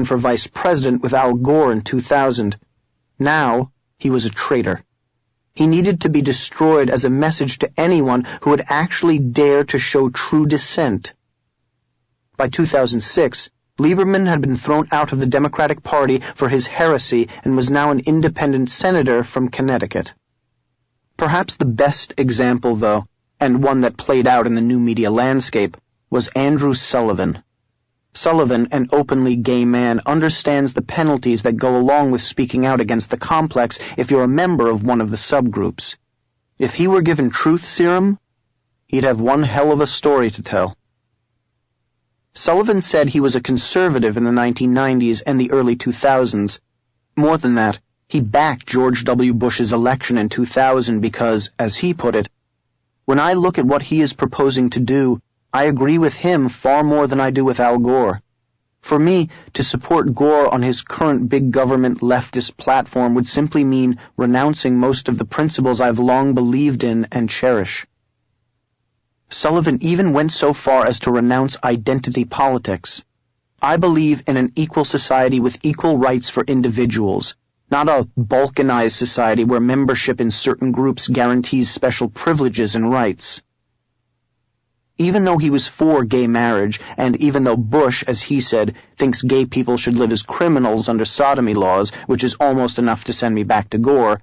ran for vice president with Al Gore in 2000. Now, he was a traitor. He needed to be destroyed as a message to anyone who would actually dare to show true dissent. By 2006, Lieberman had been thrown out of the Democratic Party for his heresy and was now an independent senator from Connecticut. Perhaps the best example, though, and one that played out in the new media landscape, was Andrew Sullivan. Sullivan, an openly gay man, understands the penalties that go along with speaking out against the complex if you're a member of one of the subgroups. If he were given truth serum, he'd have one hell of a story to tell. Sullivan said he was a conservative in the 1990s and the early 2000s. More than that, he backed George W. Bush's election in 2000 because, as he put it, "When I look at what he is proposing to do, I agree with him far more than I do with Al Gore. For me, to support Gore on his current big government leftist platform would simply mean renouncing most of the principles I've long believed in and cherish." Sullivan even went so far as to renounce identity politics. "I believe in an equal society with equal rights for individuals, not a balkanized society where membership in certain groups guarantees special privileges and rights." Even though he was for gay marriage, and even though Bush, as he said, thinks gay people should live as criminals under sodomy laws, which is almost enough to send me back to Gore,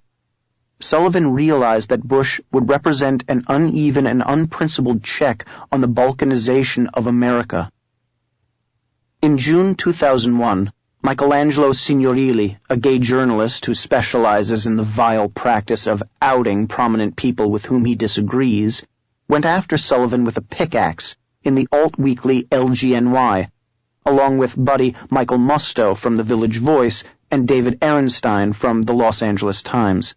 Sullivan realized that Bush would represent an uneven and unprincipled check on the balkanization of America. In June 2001, Michelangelo Signorile, a gay journalist who specializes in the vile practice of outing prominent people with whom he disagrees, went after Sullivan with a pickaxe in the alt-weekly LGNY, along with buddy Michael Musto from The Village Voice and David Ehrenstein from the Los Angeles Times.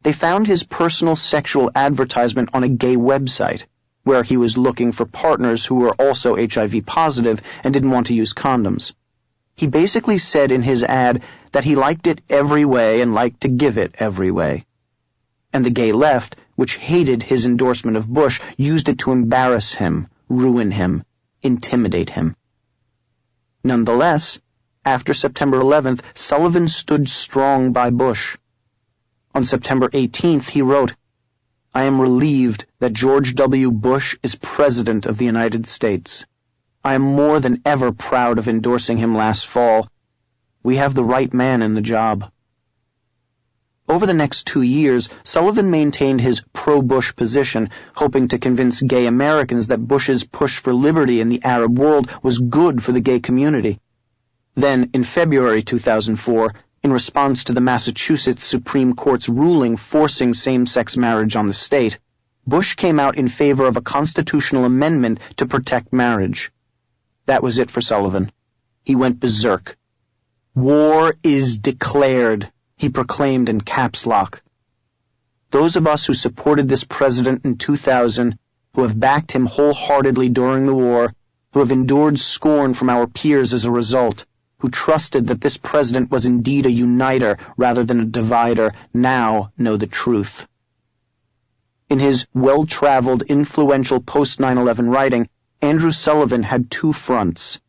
They found his personal sexual advertisement on a gay website, where he was looking for partners who were also HIV positive and didn't want to use condoms. He basically said in his ad that he liked it every way and liked to give it every way. And the gay left, which hated his endorsement of Bush, used it to embarrass him, ruin him, intimidate him. Nonetheless, after September 11th, Sullivan stood strong by Bush. On September 18th, he wrote, "I am relieved that George W. Bush is President of the United States. I am more than ever proud of endorsing him last fall. We have the right man in the job." Over the next 2 years, Sullivan maintained his pro-Bush position, hoping to convince gay Americans that Bush's push for liberty in the Arab world was good for the gay community. Then, in February 2004, in response to the Massachusetts Supreme Court's ruling forcing same-sex marriage on the state, Bush came out in favor of a constitutional amendment to protect marriage. That was it for Sullivan. He went berserk. "War is declared," he proclaimed in caps lock. Those of us who supported this president in 2000, who have backed him wholeheartedly during the war, who have endured scorn from our peers as a result, who trusted that this president was indeed a uniter rather than a divider, now know the truth. In his well-traveled, influential post-9/11 writing, Andrew Sullivan had two fronts,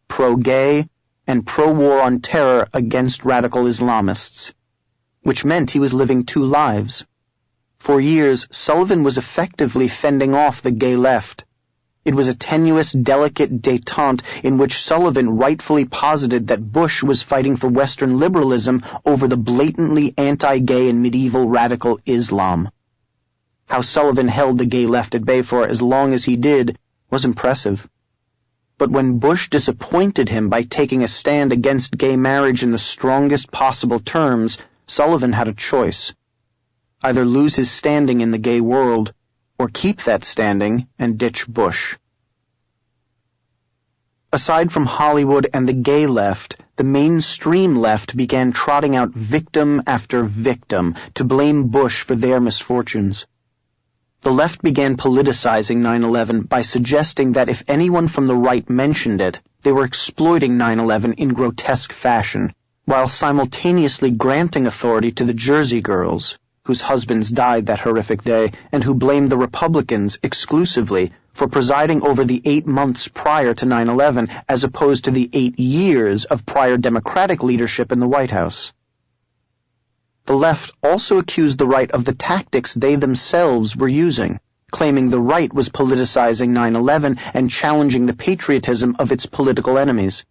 pro-gay and pro-war on terror against radical Islamists, which meant he was living two lives. For years, Sullivan was effectively fending off the gay left. It was a tenuous, delicate détente in which Sullivan rightfully posited that Bush was fighting for Western liberalism over the blatantly anti-gay and medieval radical Islam. How Sullivan held the gay left at bay for as long as he did was impressive. But when Bush disappointed him by taking a stand against gay marriage in the strongest possible terms, Sullivan had a choice. Either lose his standing in the gay world, or keep that standing and ditch Bush. Aside from Hollywood and the gay left, the mainstream left began trotting out victim after victim to blame Bush for their misfortunes. The left began politicizing 9/11 by suggesting that if anyone from the right mentioned it, they were exploiting 9/11 in grotesque fashion, while simultaneously granting authority to the Jersey girls, whose husbands died that horrific day, and who blamed the Republicans exclusively for presiding over the 8 months prior to 9/11 as opposed to the 8 years of prior Democratic leadership in the White House. The left also accused the right of the tactics they themselves were using, claiming the right was politicizing 9/11 and challenging the patriotism of its political enemies.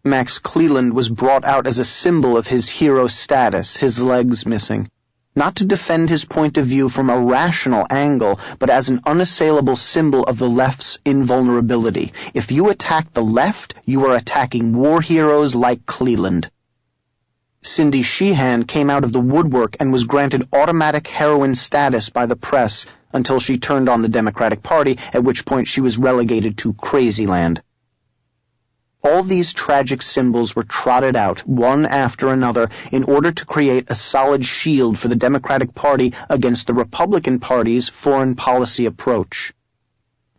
Max Cleland was brought out as a symbol of his hero status, his legs missing, not to defend his point of view from a rational angle, but as an unassailable symbol of the left's invulnerability. If you attack the left, you are attacking war heroes like Cleland. Cindy Sheehan came out of the woodwork and was granted automatic heroine status by the press until she turned on the Democratic Party, at which point she was relegated to Crazyland. All these tragic symbols were trotted out, one after another, in order to create a solid shield for the Democratic Party against the Republican Party's foreign policy approach.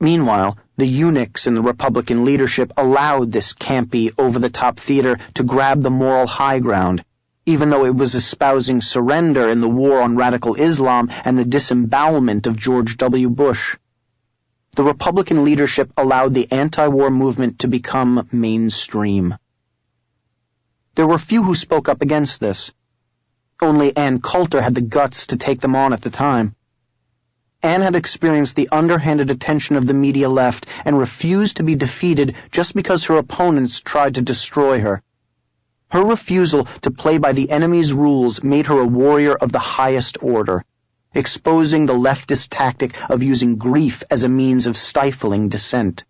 Meanwhile, the eunuchs in the Republican leadership allowed this campy, over-the-top theater to grab the moral high ground, even though it was espousing surrender in the war on radical Islam and the disembowelment of George W. Bush. The Republican leadership allowed the anti-war movement to become mainstream. There were few who spoke up against this. Only Ann Coulter had the guts to take them on at the time. Ann had experienced the underhanded attention of the media left and refused to be defeated just because her opponents tried to destroy her. Her refusal to play by the enemy's rules made her a warrior of the highest order, exposing the leftist tactic of using grief as a means of stifling dissent.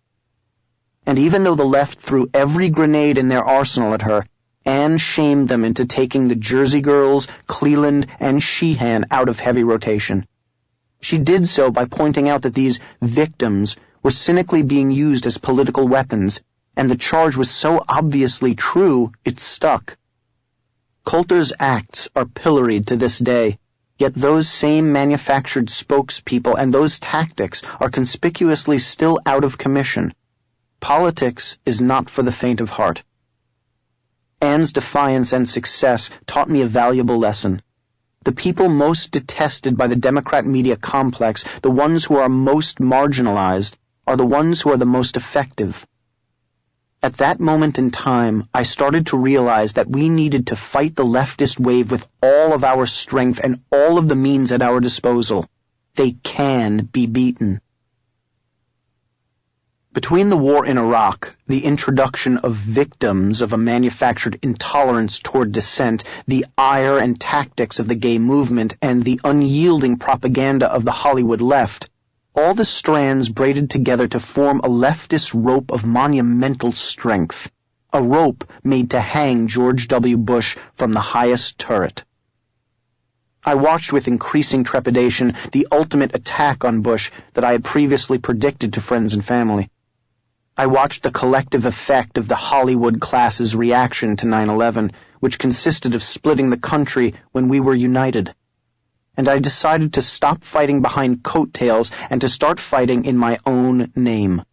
And even though the left threw every grenade in their arsenal at her, Ann shamed them into taking the Jersey Girls, Cleland, and Sheehan out of heavy rotation. She did so by pointing out that these victims were cynically being used as political weapons, and the charge was so obviously true it stuck. Coulter's acts are pilloried to this day, yet those same manufactured spokespeople and those tactics are conspicuously still out of commission. Politics is not for the faint of heart. Ann's defiance and success taught me a valuable lesson. The people most detested by the Democrat media complex, the ones who are most marginalized, are the ones who are the most effective. At that moment in time, I started to realize that we needed to fight the leftist wave with all of our strength and all of the means at our disposal. They can be beaten. Between the war in Iraq, the introduction of victims of a manufactured intolerance toward dissent, the ire and tactics of the gay movement, and the unyielding propaganda of the Hollywood left, all the strands braided together to form a leftist rope of monumental strength, a rope made to hang George W. Bush from the highest turret. I watched with increasing trepidation the ultimate attack on Bush that I had previously predicted to friends and family. I watched the collective effect of the Hollywood class's reaction to 9/11, which consisted of splitting the country when we were united. And I decided to stop fighting behind coattails and to start fighting in my own name.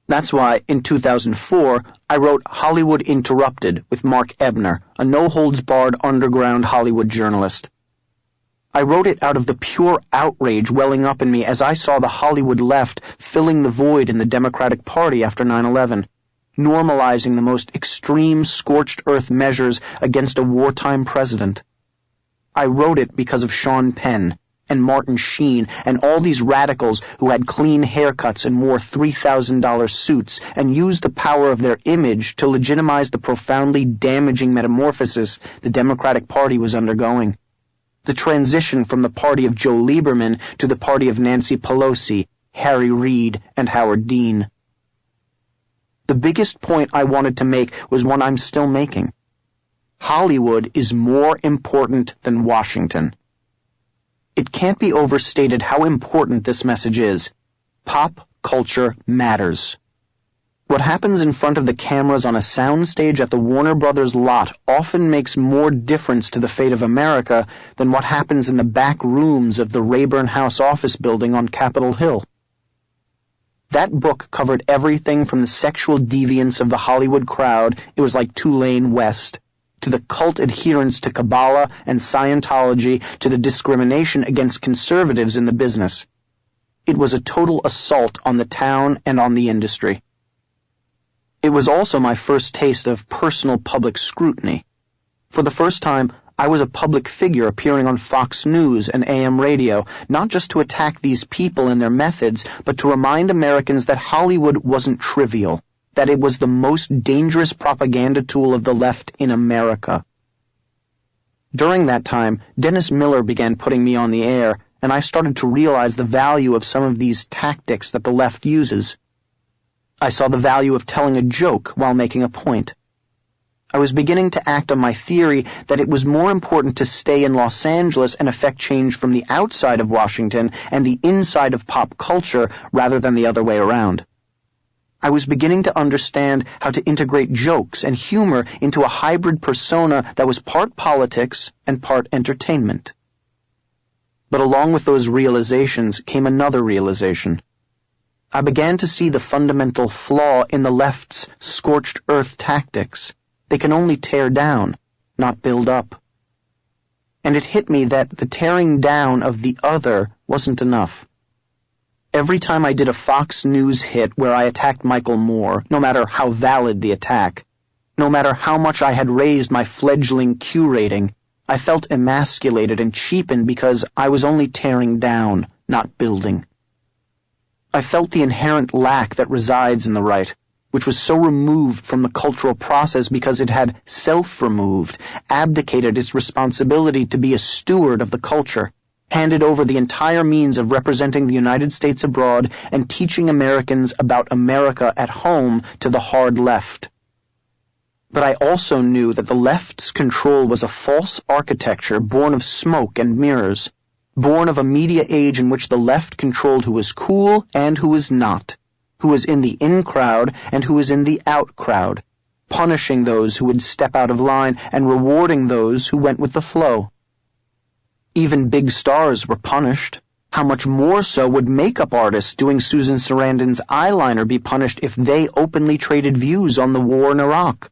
That's why, in 2004, I wrote Hollywood Interrupted with Mark Ebner, a no-holds-barred underground Hollywood journalist. I wrote it out of the pure outrage welling up in me as I saw the Hollywood left filling the void in the Democratic Party after 9/11, normalizing the most extreme scorched earth measures against a wartime president. I wrote it because of Sean Penn and Martin Sheen and all these radicals who had clean haircuts and wore $3,000 suits and used the power of their image to legitimize the profoundly damaging metamorphosis the Democratic Party was undergoing. The transition from the party of Joe Lieberman to the party of Nancy Pelosi, Harry Reid, and Howard Dean. The biggest point I wanted to make was one I'm still making. Hollywood is more important than Washington. It can't be overstated how important this message is. Pop culture matters. What happens in front of the cameras on a soundstage at the Warner Brothers lot often makes more difference to the fate of America than what happens in the back rooms of the Rayburn House office building on Capitol Hill. That book covered everything from the sexual deviance of the Hollywood crowd, it was like Tulane West, to the cult adherence to Kabbalah and Scientology, to the discrimination against conservatives in the business. It was a total assault on the town and on the industry. It was also my first taste of personal public scrutiny. For the first time, I was a public figure appearing on Fox News and AM radio, not just to attack these people and their methods, but to remind Americans that Hollywood wasn't trivial, that it was the most dangerous propaganda tool of the left in America. During that time, Dennis Miller began putting me on the air, and I started to realize the value of some of these tactics that the left uses. I saw the value of telling a joke while making a point. I was beginning to act on my theory that it was more important to stay in Los Angeles and affect change from the outside of Washington and the inside of pop culture rather than the other way around. I was beginning to understand how to integrate jokes and humor into a hybrid persona that was part politics and part entertainment. But along with those realizations came another realization. I began to see the fundamental flaw in the left's scorched earth tactics. They can only tear down, not build up. And it hit me that the tearing down of the other wasn't enough. Every time I did a Fox News hit where I attacked Michael Moore, no matter how valid the attack, no matter how much I had raised my fledgling Q rating, I felt emasculated and cheapened because I was only tearing down, not building. I felt the inherent lack that resides in the right, which was so removed from the cultural process because it had self-removed, abdicated its responsibility to be a steward of the culture, handed over the entire means of representing the United States abroad and teaching Americans about America at home to the hard left. But I also knew that the left's control was a false architecture born of smoke and mirrors, born of a media age in which the left controlled who was cool and who was not, who was in the in crowd and who was in the out crowd, punishing those who would step out of line and rewarding those who went with the flow. Even big stars were punished. How much more so would makeup artists doing Susan Sarandon's eyeliner be punished if they openly traded views on the war in Iraq?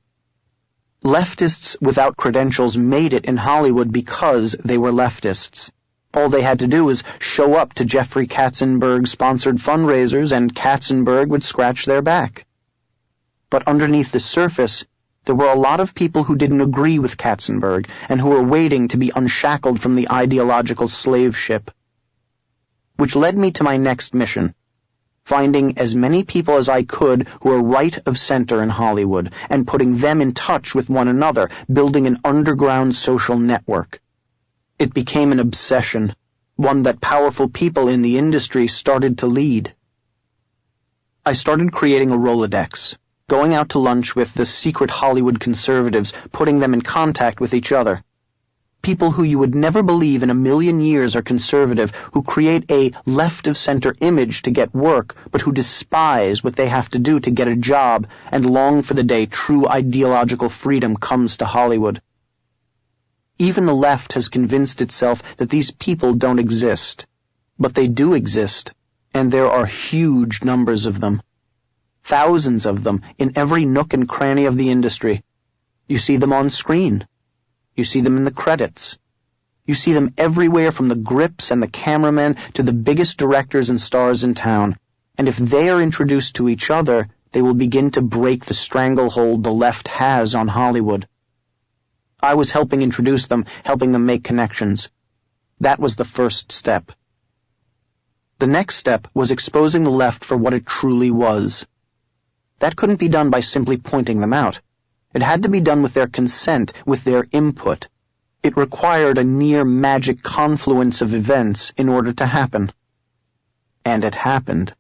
Leftists without credentials made it in Hollywood because they were leftists. All they had to do was show up to Jeffrey Katzenberg-sponsored fundraisers and Katzenberg would scratch their back. But underneath the surface, there were a lot of people who didn't agree with Katzenberg and who were waiting to be unshackled from the ideological slave ship. Which led me to my next mission, finding as many people as I could who were right of center in Hollywood and putting them in touch with one another, building an underground social network. It became an obsession, one that powerful people in the industry started to lead. I started creating a Rolodex, going out to lunch with the secret Hollywood conservatives, putting them in contact with each other. People who you would never believe in a million years are conservative, who create a left-of-center image to get work, but who despise what they have to do to get a job and long for the day true ideological freedom comes to Hollywood. Even the left has convinced itself that these people don't exist. But they do exist, and there are huge numbers of them. Thousands of them in every nook and cranny of the industry. You see them on screen. You see them in the credits. You see them everywhere from the grips and the cameramen to the biggest directors and stars in town. And if they are introduced to each other, they will begin to break the stranglehold the left has on Hollywood. I was helping introduce them, helping them make connections. That was the first step. The next step was exposing the left for what it truly was. That couldn't be done by simply pointing them out. It had to be done with their consent, with their input. It required a near magic confluence of events in order to happen. And it happened.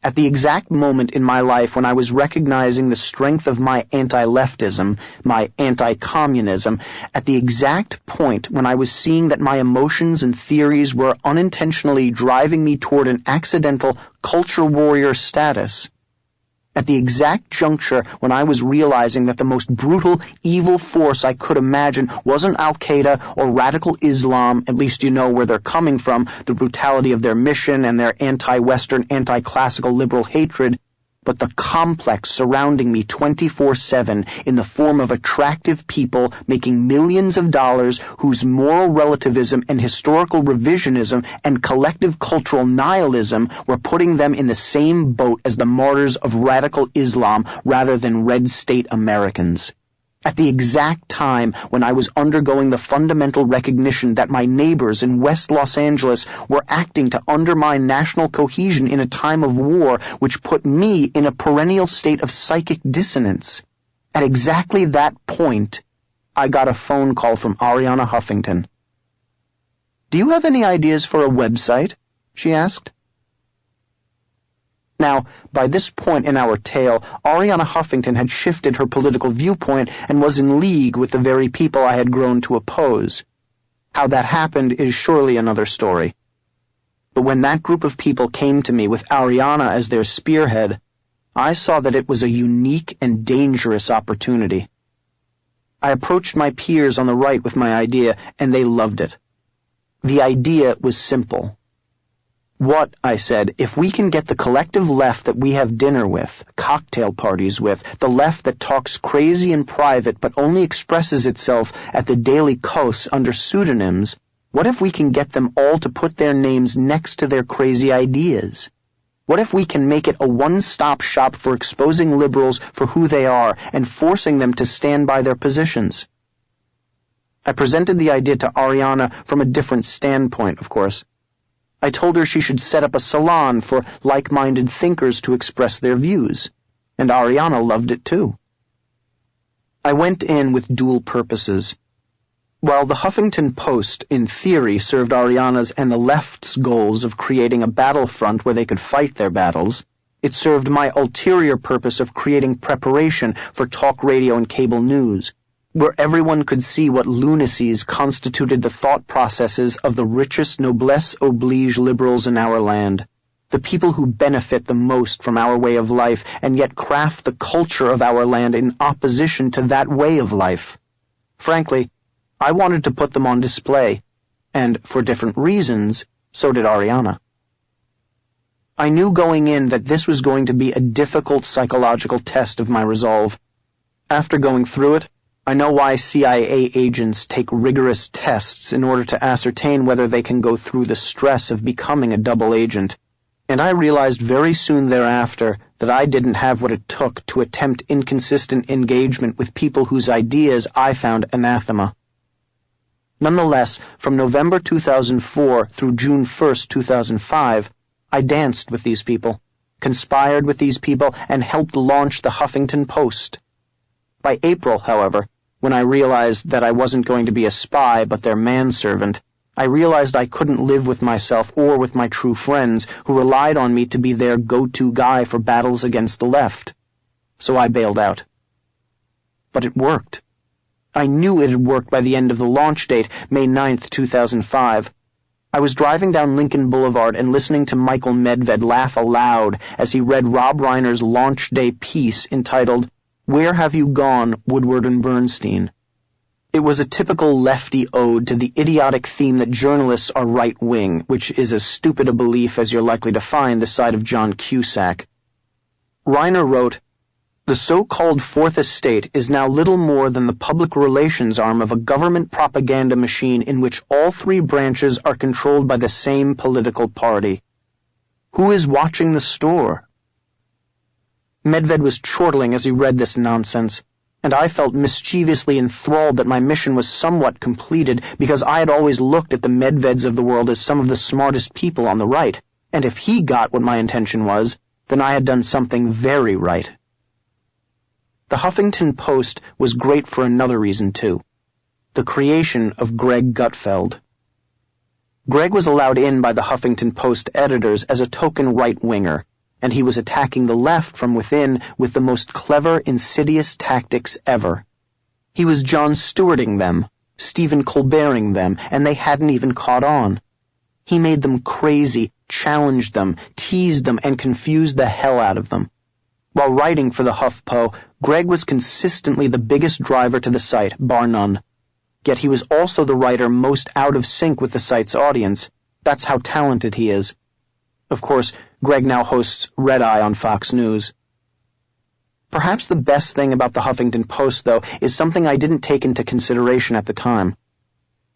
At the exact moment in my life when I was recognizing the strength of my anti-leftism, my anti-communism, at the exact point when I was seeing that my emotions and theories were unintentionally driving me toward an accidental culture warrior status, at the exact juncture when I was realizing that the most brutal, evil force I could imagine wasn't Al-Qaeda or radical Islam, at least you know where they're coming from, the brutality of their mission and their anti-Western, anti-classical liberal hatred, but the complex surrounding me 24/7 in the form of attractive people making millions of dollars whose moral relativism and historical revisionism and collective cultural nihilism were putting them in the same boat as the martyrs of radical Islam rather than red state Americans. At the exact time when I was undergoing the fundamental recognition that my neighbors in West Los Angeles were acting to undermine national cohesion in a time of war which put me in a perennial state of psychic dissonance. At exactly that point, I got a phone call from Arianna Huffington. "Do you have any ideas for a website?" she asked. Now, by this point in our tale, Arianna Huffington had shifted her political viewpoint and was in league with the very people I had grown to oppose. How that happened is surely another story. But when that group of people came to me with Arianna as their spearhead, I saw that it was a unique and dangerous opportunity. I approached my peers on the right with my idea, and they loved it. The idea was simple. "What," I said, "if we can get the collective left that we have dinner with, cocktail parties with, the left that talks crazy in private but only expresses itself at the Daily Kos under pseudonyms, what if we can get them all to put their names next to their crazy ideas? What if we can make it a one-stop shop for exposing liberals for who they are and forcing them to stand by their positions?" I presented the idea to Arianna from a different standpoint, of course. I told her she should set up a salon for like-minded thinkers to express their views, and Arianna loved it too. I went in with dual purposes. While the Huffington Post, in theory, served Arianna's and the left's goals of creating a battlefront where they could fight their battles, it served my ulterior purpose of creating preparation for talk radio and cable news, where everyone could see what lunacies constituted the thought processes of the richest noblesse oblige liberals in our land, the people who benefit the most from our way of life and yet craft the culture of our land in opposition to that way of life. Frankly, I wanted to put them on display, and for different reasons, so did Arianna. I knew going in that this was going to be a difficult psychological test of my resolve. After going through it, I know why CIA agents take rigorous tests in order to ascertain whether they can go through the stress of becoming a double agent, and I realized very soon thereafter that I didn't have what it took to attempt inconsistent engagement with people whose ideas I found anathema. Nonetheless, from November 2004 through June 1st, 2005, I danced with these people, conspired with these people, and helped launch the Huffington Post. By April, however, when I realized that I wasn't going to be a spy but their manservant, I realized I couldn't live with myself or with my true friends who relied on me to be their go-to guy for battles against the left. So I bailed out. But it worked. I knew it had worked by the end of the launch date, May 9th, 2005. I was driving down Lincoln Boulevard and listening to Michael Medved laugh aloud as he read Rob Reiner's launch day piece entitled "Where Have You Gone, Woodward and Bernstein?" It was a typical lefty ode to the idiotic theme that journalists are right-wing, which is as stupid a belief as you're likely to find this side of John Cusack. Reiner wrote, "The so-called Fourth Estate is now little more than the public relations arm of a government propaganda machine in which all three branches are controlled by the same political party. Who is watching the store?" Medved was chortling as he read this nonsense, and I felt mischievously enthralled that my mission was somewhat completed because I had always looked at the Medveds of the world as some of the smartest people on the right, and if he got what my intention was, then I had done something very right. The Huffington Post was great for another reason, too. The creation of Greg Gutfeld. Greg was allowed in by the Huffington Post editors as a token right-winger, and he was attacking the left from within with the most clever, insidious tactics ever. He was Jon Stewarting them, Stephen Colberting them, and they hadn't even caught on. He made them crazy, challenged them, teased them, and confused the hell out of them. While writing for the HuffPo, Greg was consistently the biggest driver to the site, bar none. Yet he was also the writer most out of sync with the site's audience. That's how talented he is. Of course, Greg now hosts Red Eye on Fox News. Perhaps the best thing about the Huffington Post, though, is something I didn't take into consideration at the time.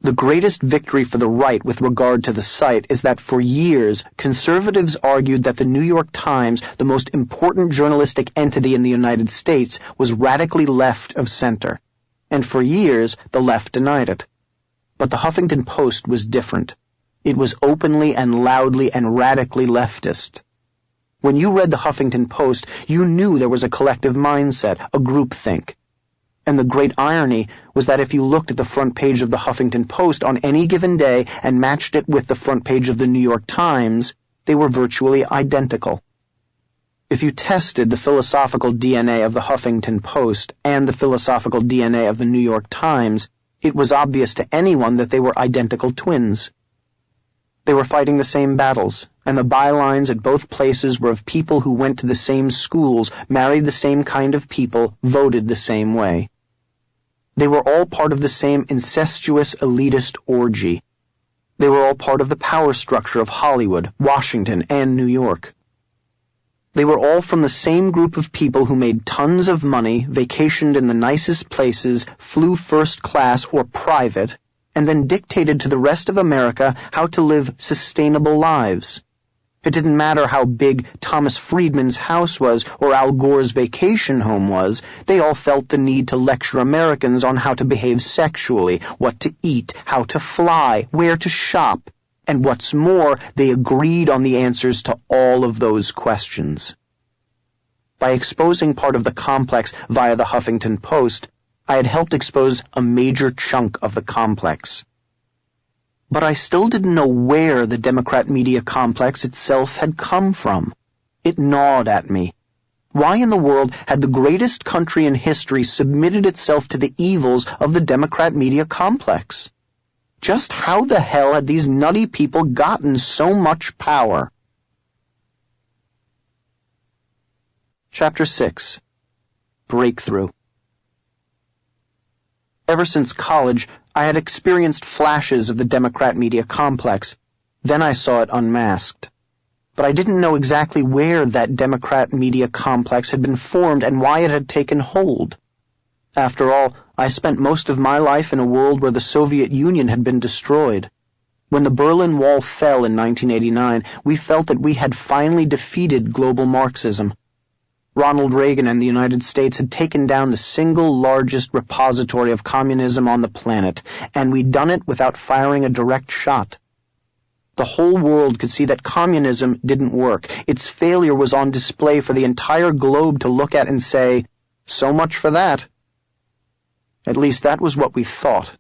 The greatest victory for the right with regard to the site is that for years, conservatives argued that the New York Times, the most important journalistic entity in the United States, was radically left of center. And for years, the left denied it. But the Huffington Post was different. It was openly and loudly and radically leftist. When you read the Huffington Post, you knew there was a collective mindset, a groupthink. And the great irony was that if you looked at the front page of the Huffington Post on any given day and matched it with the front page of the New York Times, they were virtually identical. If you tested the philosophical DNA of the Huffington Post and the philosophical DNA of the New York Times, it was obvious to anyone that they were identical twins. They were fighting the same battles, and the bylines at both places were of people who went to the same schools, married the same kind of people, voted the same way. They were all part of the same incestuous elitist orgy. They were all part of the power structure of Hollywood, Washington, and New York. They were all from the same group of people who made tons of money, vacationed in the nicest places, flew first class or private, and then dictated to the rest of America how to live sustainable lives. It didn't matter how big Thomas Friedman's house was or Al Gore's vacation home was, they all felt the need to lecture Americans on how to behave sexually, what to eat, how to fly, where to shop, and what's more, they agreed on the answers to all of those questions. By exposing part of the complex via the Huffington Post, I had helped expose a major chunk of the complex. But I still didn't know where the Democrat media complex itself had come from. It gnawed at me. Why in the world had the greatest country in history submitted itself to the evils of the Democrat media complex? Just how the hell had these nutty people gotten so much power? Chapter 6. Breakthrough. Ever since college, I had experienced flashes of the Democrat media complex. Then I saw it unmasked. But I didn't know exactly where that Democrat media complex had been formed and why it had taken hold. After all, I spent most of my life in a world where the Soviet Union had been destroyed. When the Berlin Wall fell in 1989, we felt that we had finally defeated global Marxism. Ronald Reagan and the United States had taken down the single largest repository of communism on the planet, and we'd done it without firing a direct shot. The whole world could see that communism didn't work. Its failure was on display for the entire globe to look at and say, "So much for that." At least that was what we thought.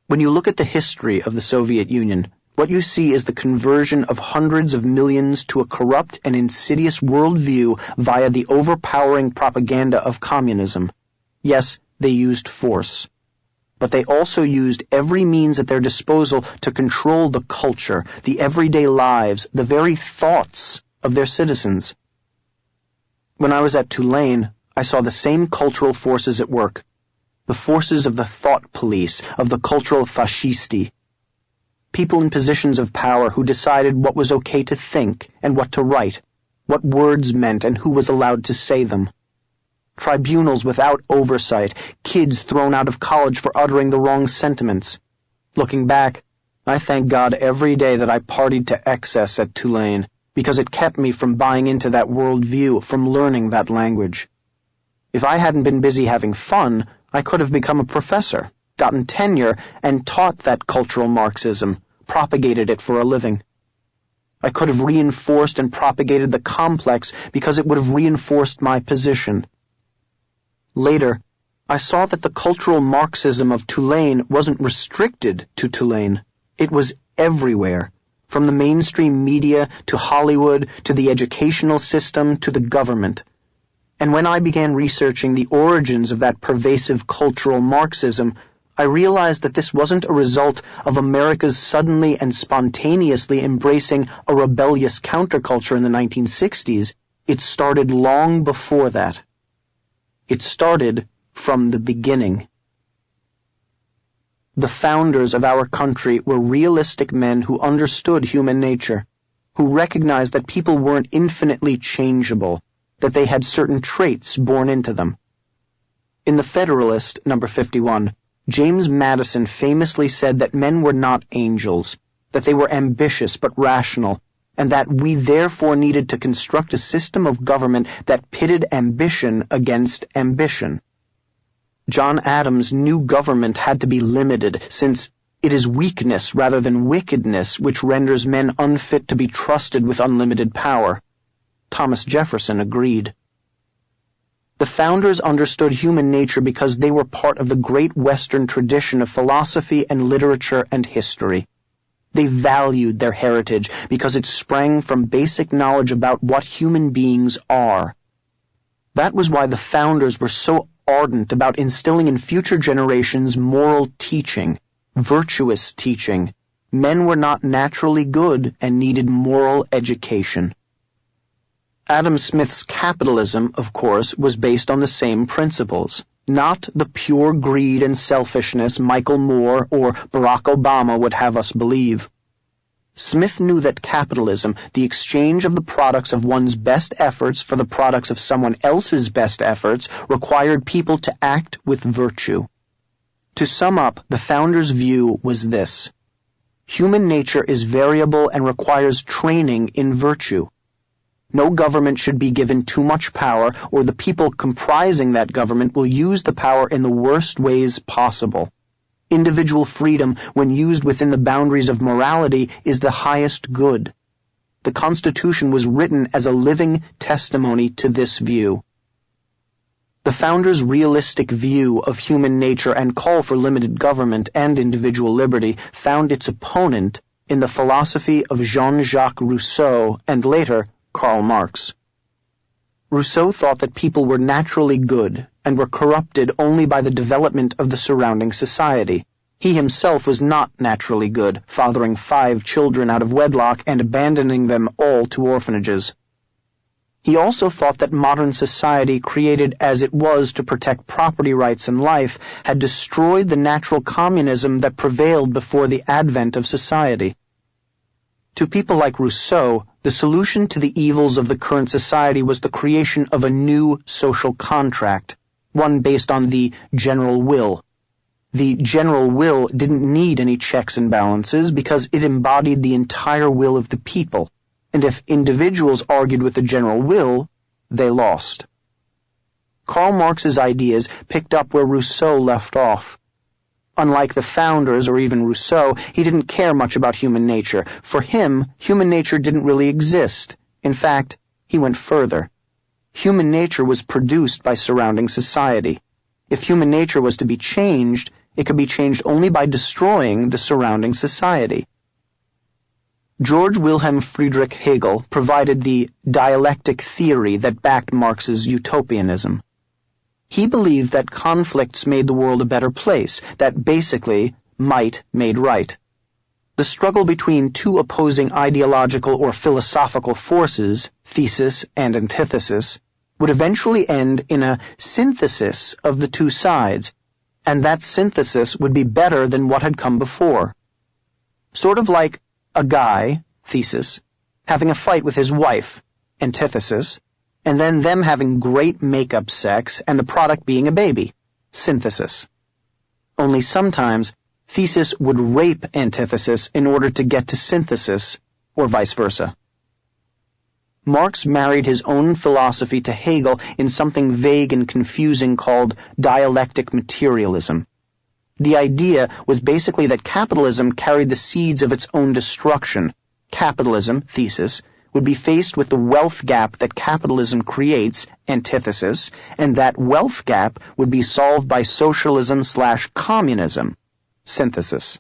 When you look at the history of the Soviet Union, what you see is the conversion of hundreds of millions to a corrupt and insidious worldview via the overpowering propaganda of communism. Yes, they used force. But they also used every means at their disposal to control the culture, the everyday lives, the very thoughts of their citizens. When I was at Tulane, I saw the same cultural forces at work. The forces of the thought police, of the cultural fascisti. People in positions of power who decided what was okay to think and what to write, what words meant and who was allowed to say them. Tribunals without oversight, kids thrown out of college for uttering the wrong sentiments. Looking back, I thank God every day that I partied to excess at Tulane, because it kept me from buying into that worldview, from learning that language. If I hadn't been busy having fun, I could have become a professor, gotten tenure, and taught that cultural Marxism, propagated it for a living. I could have reinforced and propagated the complex because it would have reinforced my position. Later, I saw that the cultural Marxism of Tulane wasn't restricted to Tulane. It was everywhere, from the mainstream media to Hollywood to the educational system to the government. And when I began researching the origins of that pervasive cultural Marxism, I realized that this wasn't a result of America's suddenly and spontaneously embracing a rebellious counterculture in the 1960s. It started long before that. It started from the beginning. The founders of our country were realistic men who understood human nature, who recognized that people weren't infinitely changeable, that they had certain traits born into them. In The Federalist, number 51, James Madison famously said that men were not angels, that they were ambitious but rational, and that we therefore needed to construct a system of government that pitted ambition against ambition. John Adams knew government had to be limited, since it is weakness rather than wickedness which renders men unfit to be trusted with unlimited power. Thomas Jefferson agreed. The founders understood human nature because they were part of the great Western tradition of philosophy and literature and history. They valued their heritage because it sprang from basic knowledge about what human beings are. That was why the founders were so ardent about instilling in future generations moral teaching, virtuous teaching. Men were not naturally good and needed moral education. Adam Smith's capitalism, of course, was based on the same principles, not the pure greed and selfishness Michael Moore or Barack Obama would have us believe. Smith knew that capitalism, the exchange of the products of one's best efforts for the products of someone else's best efforts, required people to act with virtue. To sum up, the founders' view was this: human nature is variable and requires training in virtue. No government should be given too much power, or the people comprising that government will use the power in the worst ways possible. Individual freedom, when used within the boundaries of morality, is the highest good. The Constitution was written as a living testimony to this view. The founders' realistic view of human nature and call for limited government and individual liberty found its opponent in the philosophy of Jean-Jacques Rousseau and later Karl Marx. Rousseau thought that people were naturally good and were corrupted only by the development of the surrounding society. He himself was not naturally good, fathering 5 children out of wedlock and abandoning them all to orphanages. He also thought that modern society, created as it was to protect property rights and life, had destroyed the natural communism that prevailed before the advent of society. To people like Rousseau, the solution to the evils of the current society was the creation of a new social contract, one based on the general will. The general will didn't need any checks and balances because it embodied the entire will of the people, and if individuals argued with the general will, they lost. Karl Marx's ideas picked up where Rousseau left off. Unlike the founders or even Rousseau, he didn't care much about human nature. For him, human nature didn't really exist. In fact, he went further. Human nature was produced by surrounding society. If human nature was to be changed, it could be changed only by destroying the surrounding society. George Wilhelm Friedrich Hegel provided the dialectic theory that backed Marx's utopianism. He believed that conflicts made the world a better place, that basically might made right. The struggle between two opposing ideological or philosophical forces, thesis and antithesis, would eventually end in a synthesis of the two sides, and that synthesis would be better than what had come before. Sort of like a guy, thesis, having a fight with his wife, antithesis, and then them having great make-up sex and the product being a baby, synthesis. Only sometimes, thesis would rape antithesis in order to get to synthesis, or vice versa. Marx married his own philosophy to Hegel in something vague and confusing called dialectic materialism. The idea was basically that capitalism carried the seeds of its own destruction. Capitalism, thesis, would be faced with the wealth gap that capitalism creates, antithesis, and that wealth gap would be solved by socialism/communism, synthesis.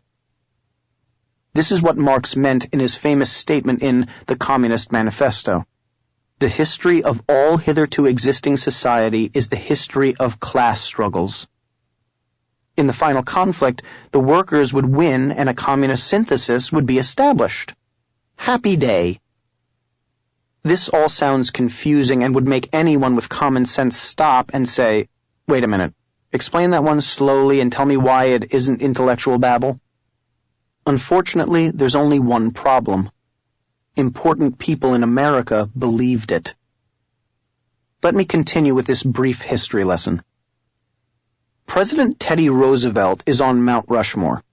This is what Marx meant in his famous statement in the Communist Manifesto. The history of all hitherto existing society is the history of class struggles. In the final conflict, the workers would win and a communist synthesis would be established. Happy day. This all sounds confusing and would make anyone with common sense stop and say, wait a minute, explain that one slowly and tell me why it isn't intellectual babble. Unfortunately, there's only one problem. Important people in America believed it. Let me continue with this brief history lesson. President Teddy Roosevelt is on Mount Rushmore.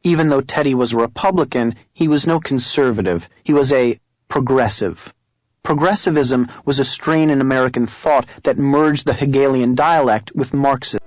Even though Teddy was a Republican, he was no conservative. He was a progressive. Progressivism was a strain in American thought that merged the Hegelian dialect with Marxism.